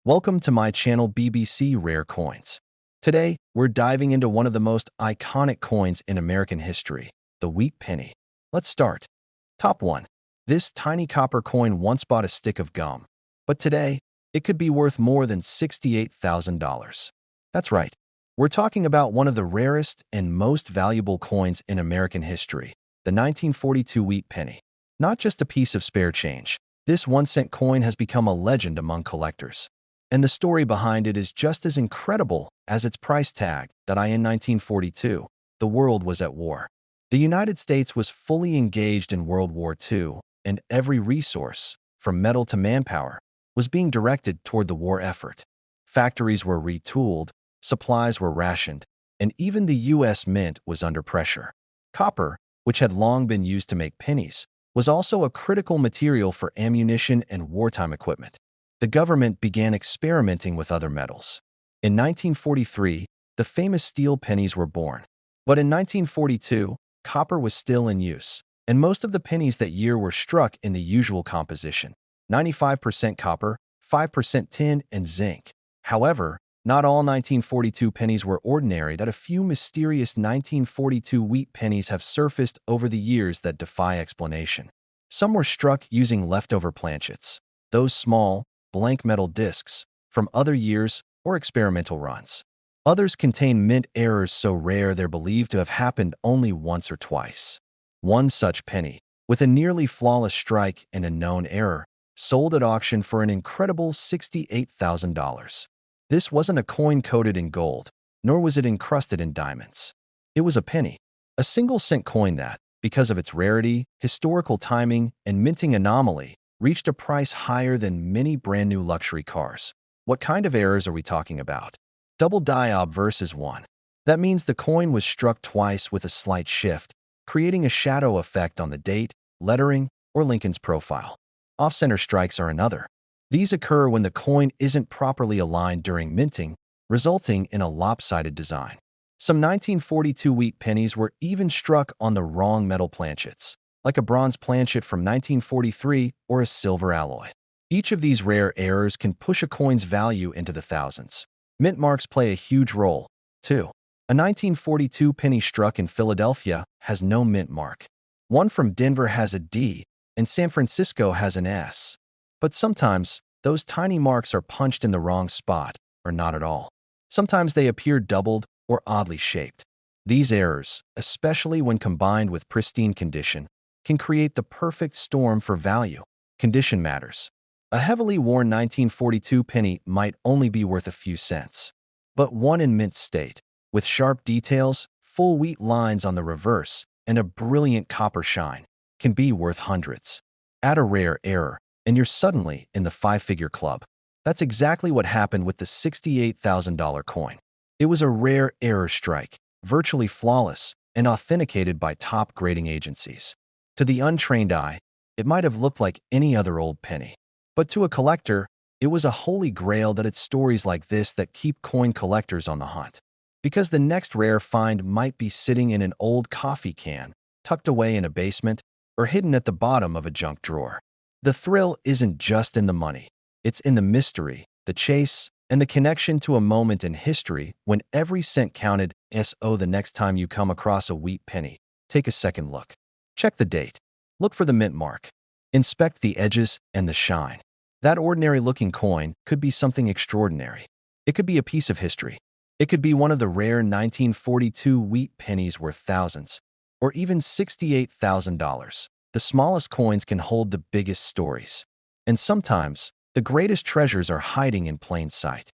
Welcome to my channel BBC Rare Coins. Today, we're diving into one of the most iconic coins in American history, the wheat penny. Let's start. Top 1. This tiny copper coin once bought a stick of gum, but today, it could be worth more than $68,000. That's right. We're talking about one of the rarest and most valuable coins in American history, the 1942 wheat penny. Not just a piece of spare change, this 1-cent coin has become a legend among collectors. And the story behind it is just as incredible as its price tag that in 1942, the world was at war. The United States was fully engaged in World War II, and every resource, from metal to manpower, was being directed toward the war effort. Factories were retooled, supplies were rationed, and even the U.S. Mint was under pressure. Copper, which had long been used to make pennies, was also a critical material for ammunition and wartime equipment. The government began experimenting with other metals. In 1943, the famous steel pennies were born. But in 1942, copper was still in use, and most of the pennies that year were struck in the usual composition: 95% copper, 5% tin, and zinc. However, not all 1942 pennies were ordinary. That a few mysterious 1942 wheat pennies have surfaced over the years that defy explanation. Some were struck using leftover planchets, those small, blank metal discs, from other years or experimental runs. Others contain mint errors so rare they're believed to have happened only once or twice. One such penny, with a nearly flawless strike and a known error, sold at auction for an incredible $68,000. This wasn't a coin coated in gold, nor was it encrusted in diamonds. It was a penny, a single-cent coin that, because of its rarity, historical timing, and minting anomaly, reached a price higher than many brand-new luxury cars. What kind of errors are we talking about? Double diop versus one. That means the coin was struck twice with a slight shift, creating a shadow effect on the date, lettering, or Lincoln's profile. Off-center strikes are another. These occur when the coin isn't properly aligned during minting, resulting in a lopsided design. Some 1942 wheat pennies were even struck on the wrong metal planchets, like a bronze planchet from 1943 or a silver alloy. Each of these rare errors can push a coin's value into the thousands. Mint marks play a huge role, too. A 1942 penny struck in Philadelphia has no mint mark. One from Denver has a D, and San Francisco has an S. But sometimes, those tiny marks are punched in the wrong spot, or not at all. Sometimes they appear doubled or oddly shaped. These errors, especially when combined with pristine condition, can create the perfect storm for value. Condition matters. A heavily worn 1942 penny might only be worth a few cents. But one in mint state, with sharp details, full wheat lines on the reverse, and a brilliant copper shine, can be worth hundreds. Add a rare error, and you're suddenly in the five-figure club. That's exactly what happened with the $68,000 coin. It was a rare error strike, virtually flawless, and authenticated by top grading agencies. To the untrained eye, it might have looked like any other old penny. But to a collector, it was a holy grail. That it's stories like this that keep coin collectors on the hunt. Because the next rare find might be sitting in an old coffee can, tucked away in a basement, or hidden at the bottom of a junk drawer. The thrill isn't just in the money. It's in the mystery, the chase, and the connection to a moment in history when every cent counted. So the next time you come across a wheat penny, take a second look. Check the date. Look for the mint mark. Inspect the edges and the shine. That ordinary-looking coin could be something extraordinary. It could be a piece of history. It could be one of the rare 1942 wheat pennies worth thousands, or even $68,000. The smallest coins can hold the biggest stories. And sometimes, the greatest treasures are hiding in plain sight.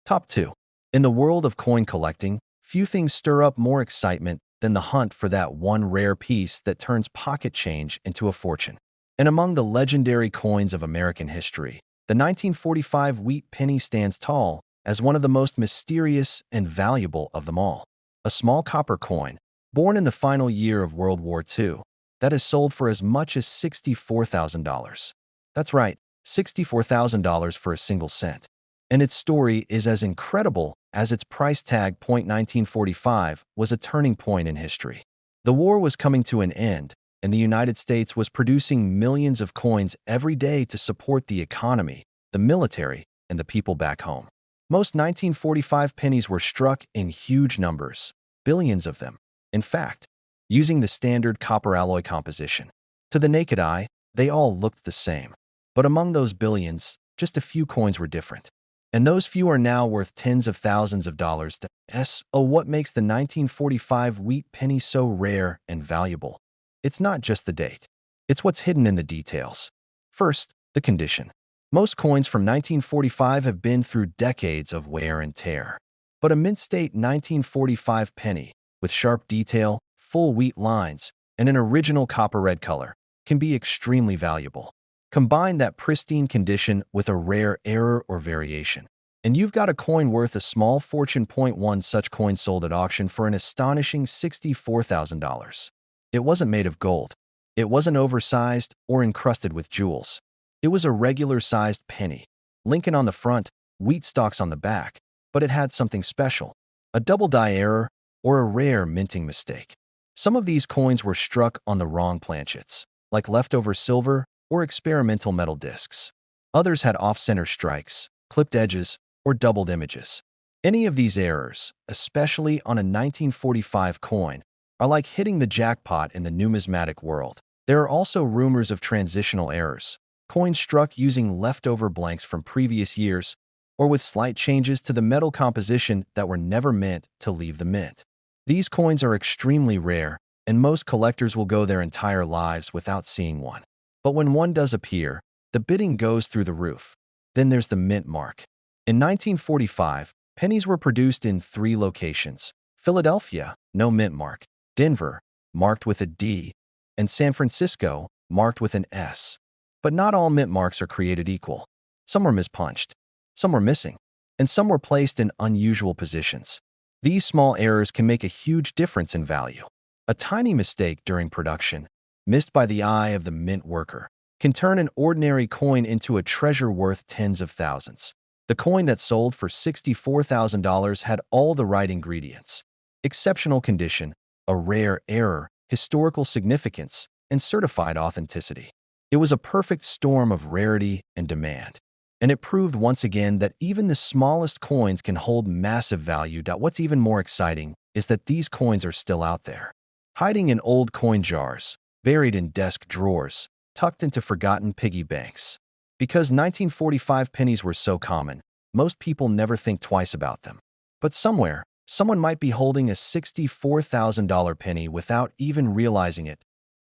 Top 2. In the world of coin collecting, few things stir up more excitement than the hunt for that one rare piece that turns pocket change into a fortune. And among the legendary coins of American history, the 1945 wheat penny stands tall as one of the most mysterious and valuable of them all. A small copper coin, born in the final year of World War II, that is sold for as much as $64,000. That's right, $64,000 for a single cent. And its story is as incredible as its price tag. 1945 was a turning point in history. The war was coming to an end, and the United States was producing millions of coins every day to support the economy, the military, and the people back home. Most 1945 pennies were struck in huge numbers, billions of them. In fact, using the standard copper alloy composition. To the naked eye, they all looked the same. But among those billions, just a few coins were different. And those few are now worth tens of thousands of dollars to us. Oh, what makes the 1945 wheat penny so rare and valuable? It's not just the date. It's what's hidden in the details. First, the condition. Most coins from 1945 have been through decades of wear and tear. But a mint-state 1945 penny, with sharp detail, full wheat lines, and an original copper red color, can be extremely valuable. Combine that pristine condition with a rare error or variation, and you've got a coin worth a small fortune. One such coin sold at auction for an astonishing $64,000. It wasn't made of gold. It wasn't oversized or encrusted with jewels. It was a regular-sized penny, Lincoln on the front, wheat stalks on the back, but it had something special, a double-die error or a rare minting mistake. Some of these coins were struck on the wrong planchets, like leftover silver or experimental metal discs. Others had off-center strikes, clipped edges, or doubled images. Any of these errors, especially on a 1945 coin, are like hitting the jackpot in the numismatic world. There are also rumors of transitional errors, coins struck using leftover blanks from previous years, or with slight changes to the metal composition that were never meant to leave the mint. These coins are extremely rare, and most collectors will go their entire lives without seeing one. But when one does appear, the bidding goes through the roof. Then there's the mint mark. In 1945, pennies were produced in 3 locations: Philadelphia, no mint mark; Denver, marked with a D; and San Francisco, marked with an S. But not all mint marks are created equal. Some were mispunched, some were missing, and some were placed in unusual positions. These small errors can make a huge difference in value. A tiny mistake during production, missed by the eye of the mint worker, can turn an ordinary coin into a treasure worth tens of thousands. The coin that sold for $64,000 had all the right ingredients: exceptional condition, a rare error, historical significance, and certified authenticity. It was a perfect storm of rarity and demand. And it proved once again that even the smallest coins can hold massive value. What's even more exciting is that these coins are still out there, hiding in old coin jars, buried in desk drawers, tucked into forgotten piggy banks. Because 1945 pennies were so common, most people never think twice about them. But somewhere, someone might be holding a $64,000 penny without even realizing it.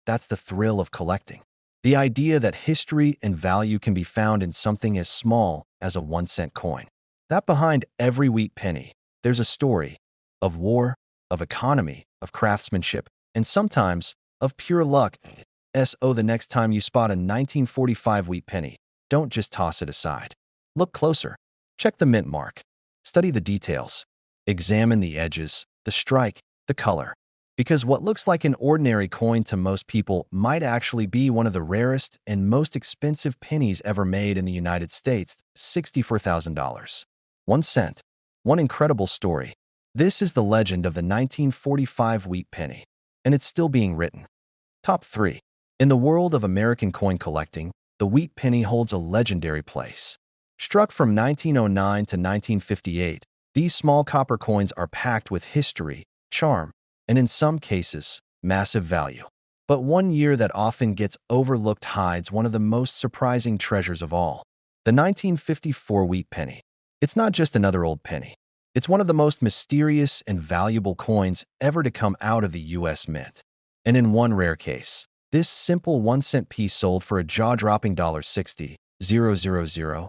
That's the thrill of collecting. The idea that history and value can be found in something as small as a 1-cent coin. That behind every wheat penny, there's a story of war, of economy, of craftsmanship, and sometimes of pure luck. So the next time you spot a 1945 wheat penny, don't just toss it aside. Look closer. Check the mint mark. Study the details. Examine the edges, the strike, the color. Because what looks like an ordinary coin to most people might actually be one of the rarest and most expensive pennies ever made in the United States. $64,000. 1 cent. One incredible story. This is the legend of the 1945 wheat penny, and it's still being written. Top 3. In the world of American coin collecting, the wheat penny holds a legendary place. Struck from 1909 to 1958, these small copper coins are packed with history, charm, and in some cases, massive value. But one year that often gets overlooked hides one of the most surprising treasures of all: the 1954 wheat penny. It's not just another old penny. It's one of the most mysterious and valuable coins ever to come out of the U.S. Mint. And in one rare case, this simple 1-cent piece sold for a jaw-dropping $60,000.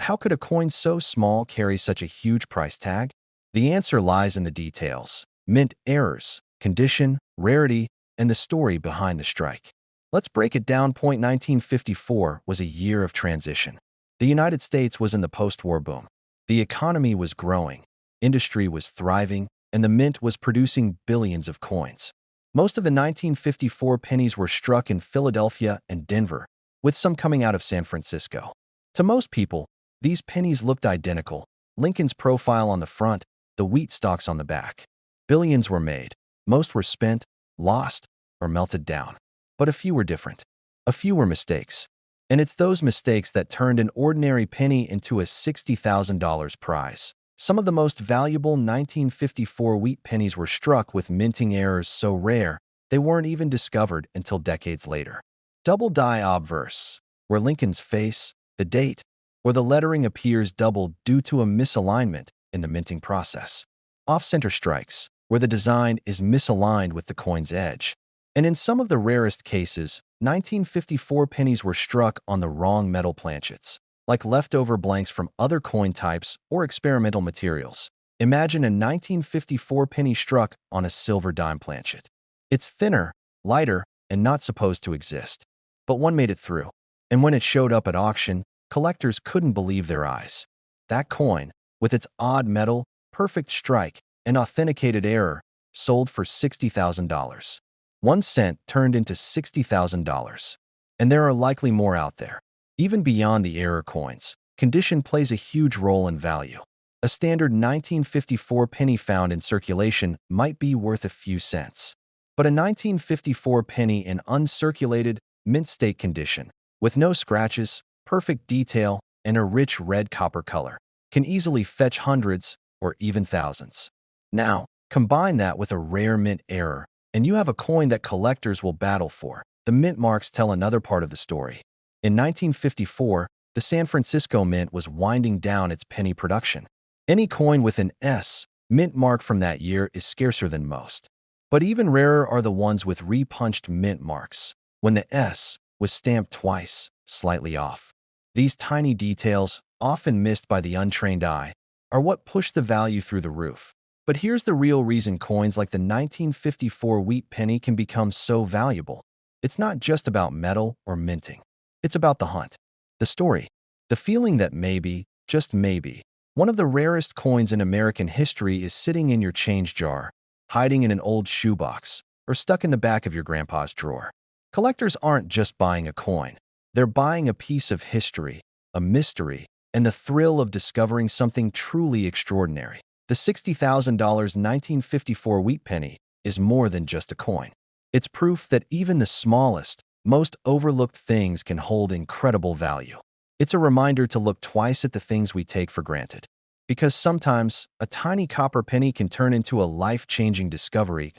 How could a coin so small carry such a huge price tag? The answer lies in the details: mint errors, condition, rarity, and the story behind the strike. Let's break it down. 1954 was a year of transition. The United States was in the post-war boom. The economy was growing, industry was thriving, and the mint was producing billions of coins. Most of the 1954 pennies were struck in Philadelphia and Denver, with some coming out of San Francisco. To most people, these pennies looked identical: Lincoln's profile on the front, the wheat stalks on the back. Billions were made. Most were spent, lost, or melted down. But a few were different. A few were mistakes. And it's those mistakes that turned an ordinary penny into a $60,000 prize. Some of the most valuable 1954 wheat pennies were struck with minting errors so rare they weren't even discovered until decades later. Double die obverse, where Lincoln's face, the date, or the lettering appears doubled due to a misalignment in the minting process. Off-center strikes, where the design is misaligned with the coin's edge. And in some of the rarest cases, 1954 pennies were struck on the wrong metal planchets, like leftover blanks from other coin types or experimental materials. Imagine a 1954 penny struck on a silver dime planchet. It's thinner, lighter, and not supposed to exist. But one made it through. And when it showed up at auction, collectors couldn't believe their eyes. That coin, with its odd metal, perfect strike, and authenticated error, sold for $60,000. 1 cent turned into $60,000. And there are likely more out there. Even beyond the error coins, condition plays a huge role in value. A standard 1954 penny found in circulation might be worth a few cents. But a 1954 penny in uncirculated, mint state condition, with no scratches, perfect detail, and a rich red copper color, can easily fetch hundreds or even thousands. Now, combine that with a rare mint error, and you have a coin that collectors will battle for. The mint marks tell another part of the story. In 1954, the San Francisco Mint was winding down its penny production. Any coin with an S mint mark from that year is scarcer than most. But even rarer are the ones with repunched mint marks, when the S was stamped twice, slightly off. These tiny details, often missed by the untrained eye, are what push the value through the roof. But here's the real reason coins like the 1954 wheat penny can become so valuable. It's not just about metal or minting. It's about the hunt, the story, the feeling that maybe, just maybe, one of the rarest coins in American history is sitting in your change jar, hiding in an old shoebox, or stuck in the back of your grandpa's drawer. Collectors aren't just buying a coin. They're buying a piece of history, a mystery, and the thrill of discovering something truly extraordinary. The $60,000 1954 wheat penny is more than just a coin. It's proof that even the smallest, most overlooked things can hold incredible value. It's a reminder to look twice at the things we take for granted. Because sometimes, a tiny copper penny can turn into a life-changing discovery.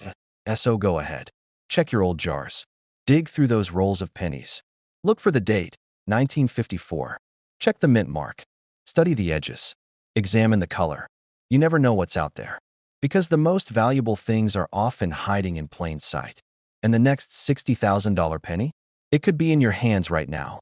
So go ahead. Check your old jars. Dig through those rolls of pennies. Look for the date, 1954. Check the mint mark. Study the edges. Examine the color. You never know what's out there. Because the most valuable things are often hiding in plain sight. And the next $60,000 penny? It could be in your hands right now.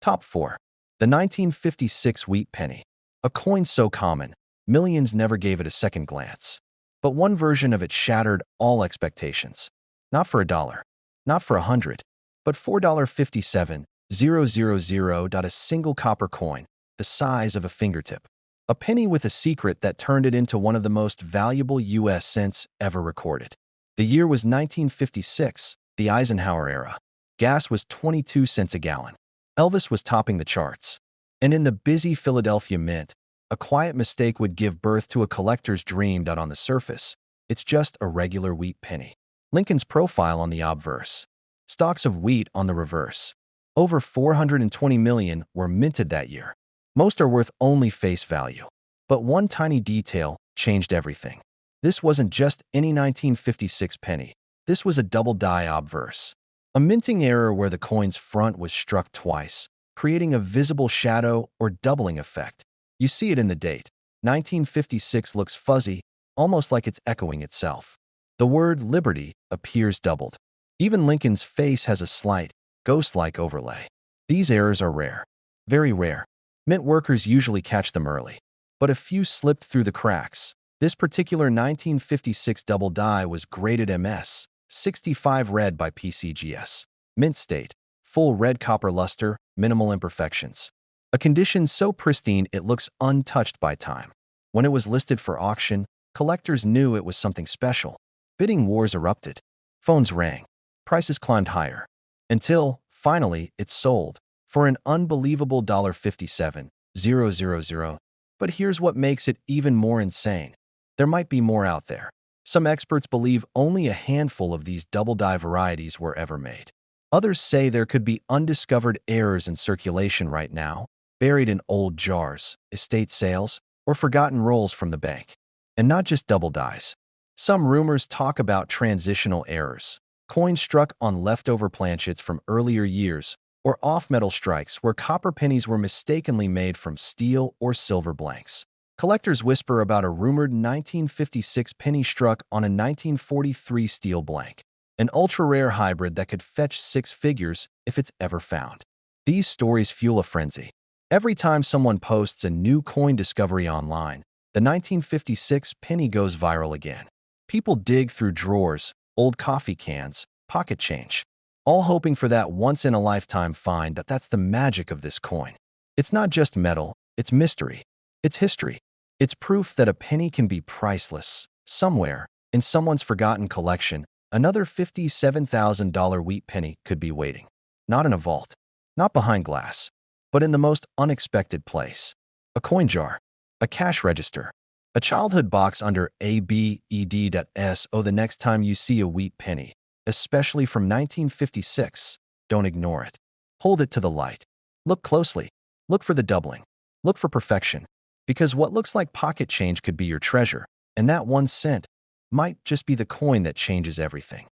Top 4. The 1956 wheat penny. A coin so common, millions never gave it a second glance. But one version of it shattered all expectations. Not for $1, not for $100, but $4.57,000. A single copper coin, the size of a fingertip. A penny with a secret that turned it into one of the most valuable U.S. cents ever recorded. The year was 1956, the Eisenhower era. Gas was 22 cents a gallon. Elvis was topping the charts. And in the busy Philadelphia Mint, a quiet mistake would give birth to a collector's dream. On the surface, it's just a regular wheat penny. Lincoln's profile on the obverse. Stalks of wheat on the reverse. Over 420 million were minted that year. Most are worth only face value. But one tiny detail changed everything. This wasn't just any 1956 penny. This was a double die obverse. A minting error where the coin's front was struck twice, creating a visible shadow or doubling effect. You see it in the date. 1956 looks fuzzy, almost like it's echoing itself. The word liberty appears doubled. Even Lincoln's face has a slight, ghost-like overlay. These errors are rare. Very rare. Mint workers usually catch them early. But a few slipped through the cracks. This particular 1956 double die was graded MS, 65 red by PCGS. Mint state, full red copper luster, minimal imperfections. A condition so pristine it looks untouched by time. When it was listed for auction, collectors knew it was something special. Bidding wars erupted. Phones rang. Prices climbed higher. Until, finally, it sold for an unbelievable $57,000. But here's what makes it even more insane. There might be more out there. Some experts believe only a handful of these double die varieties were ever made. Others say there could be undiscovered errors in circulation right now, buried in old jars, estate sales, or forgotten rolls from the bank. And not just double dies. Some rumors talk about transitional errors, coins struck on leftover planchets from earlier years, or off-metal strikes where copper pennies were mistakenly made from steel or silver blanks. Collectors whisper about a rumored 1956 penny struck on a 1943 steel blank, an ultra-rare hybrid that could fetch six figures if it's ever found. These stories fuel a frenzy. Every time someone posts a new coin discovery online, the 1956 penny goes viral again. People dig through drawers, old coffee cans, pocket change, all hoping for that once-in-a-lifetime find. That's the magic of this coin. It's not just metal, it's mystery. It's history. It's proof that a penny can be priceless. Somewhere, in someone's forgotten collection, another $57,000 wheat penny could be waiting. Not in a vault, not behind glass, but in the most unexpected place. A coin jar, a cash register, a childhood box under ABED.SO. The next time you see a wheat penny, especially from 1956, don't ignore it. Hold it to the light. Look closely. Look for the doubling. Look for perfection. Because what looks like pocket change could be your treasure, and that 1 cent might just be the coin that changes everything.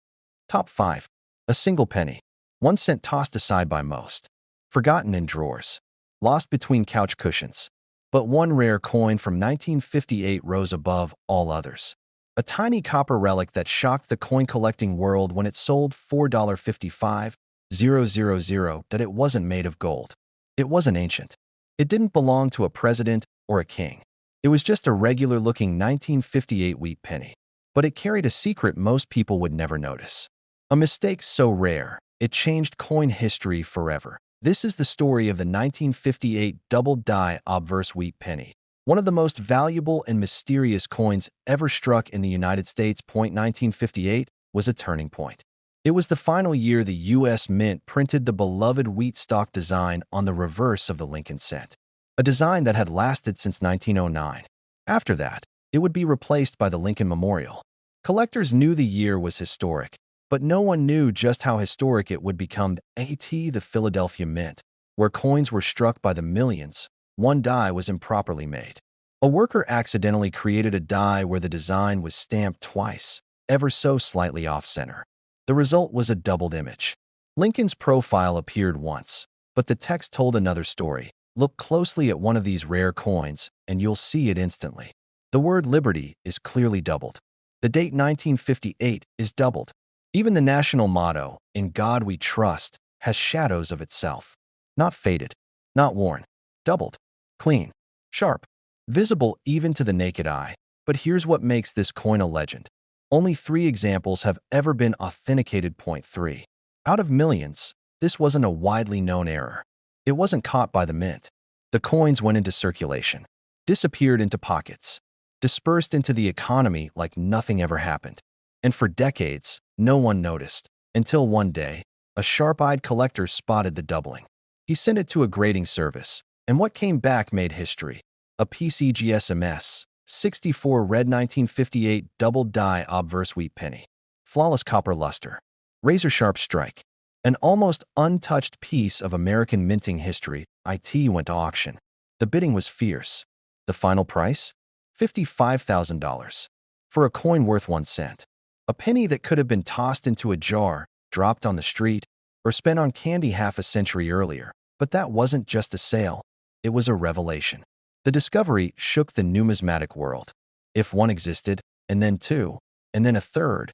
Top 5. A single penny. 1 cent tossed aside by most. Forgotten in drawers. Lost between couch cushions. But one rare coin from 1958 rose above all others. A tiny copper relic that shocked the coin-collecting world when it sold $4.55,000. That it wasn't made of gold. It wasn't ancient. It didn't belong to a president or a king. It was just a regular-looking 1958 wheat penny. But it carried a secret most people would never notice. A mistake so rare, it changed coin history forever. This is the story of the 1958 double-die obverse wheat penny, one of the most valuable and mysterious coins ever struck in the United States. 1958 was a turning point. It was the final year the U.S. Mint printed the beloved wheat stalk design on the reverse of the Lincoln cent, a design that had lasted since 1909. After that, it would be replaced by the Lincoln Memorial. Collectors knew the year was historic, but no one knew just how historic it would become. The Philadelphia Mint, where coins were struck by the millions, one die was improperly made. A worker accidentally created a die where the design was stamped twice, ever so slightly off-center. The result was a doubled image. Lincoln's profile appeared once, but the text told another story. Look closely at one of these rare coins, and you'll see it instantly. The word liberty is clearly doubled. The date 1958 is doubled. Even the national motto, "In God We Trust," has shadows of itself. Not faded, not worn, doubled, clean, sharp, visible even to the naked eye. But here's what makes this coin a legend. Only 3 examples have ever been authenticated. 3. Out of millions, this wasn't a widely known error. It wasn't caught by the mint. The coins went into circulation, disappeared into pockets, dispersed into the economy like nothing ever happened. And for decades, no one noticed, until one day, a sharp-eyed collector spotted the doubling. He sent it to a grading service, and what came back made history. A PCGSMS 64 red 1958 double-die obverse wheat penny. Flawless copper luster. Razor-sharp strike. An almost untouched piece of American minting history. It went to auction. The bidding was fierce. The final price? $55,000. For a coin worth 1 cent. A penny that could have been tossed into a jar, dropped on the street, or spent on candy half a century earlier. But that wasn't just a sale. It was a revelation. The discovery shook the numismatic world. If one existed, and then 2, and then a 3rd,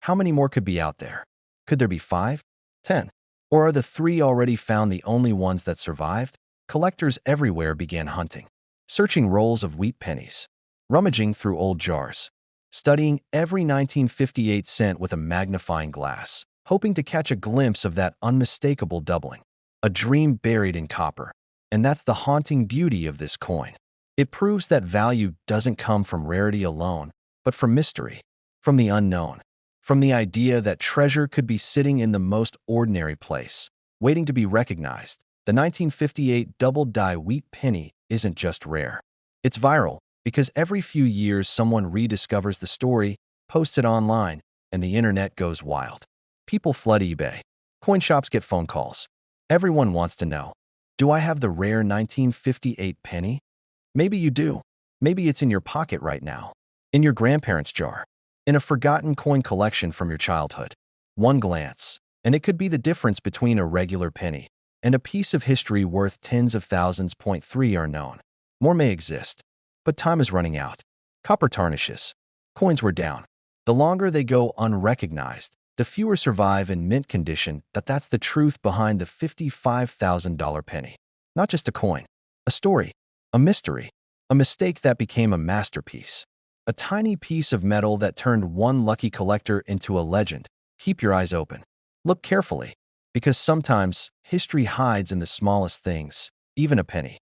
how many more could be out there? Could there be 5? 10? Or are the 3 already found the only ones that survived? Collectors everywhere began hunting, searching rolls of wheat pennies, rummaging through old jars, studying every 1958 cent with a magnifying glass, hoping to catch a glimpse of that unmistakable doubling. A dream buried in copper. And that's the haunting beauty of this coin. It proves that value doesn't come from rarity alone, but from mystery, from the unknown, from the idea that treasure could be sitting in the most ordinary place, waiting to be recognized. The 1958 double-die wheat penny isn't just rare. It's viral because every few years someone rediscovers the story, posts it online, and the internet goes wild. People flood eBay, Coin shops get phone calls. Everyone wants to know, do I have the rare 1958 penny? Maybe you do. Maybe it's in your pocket right now, in your grandparents' jar, in a forgotten coin collection from your childhood. One glance, and it could be the difference between a regular penny and a piece of history worth tens of thousands. Point 3 are known. More may exist, but time is running out. Copper tarnishes. Coins were down. The longer they go unrecognized, the fewer survive in mint condition. That's the truth behind the $55,000 penny. Not just a coin, a story, a mystery, a mistake that became a masterpiece. A tiny piece of metal that turned one lucky collector into a legend. Keep your eyes open. Look carefully, because sometimes history hides in the smallest things, even a penny.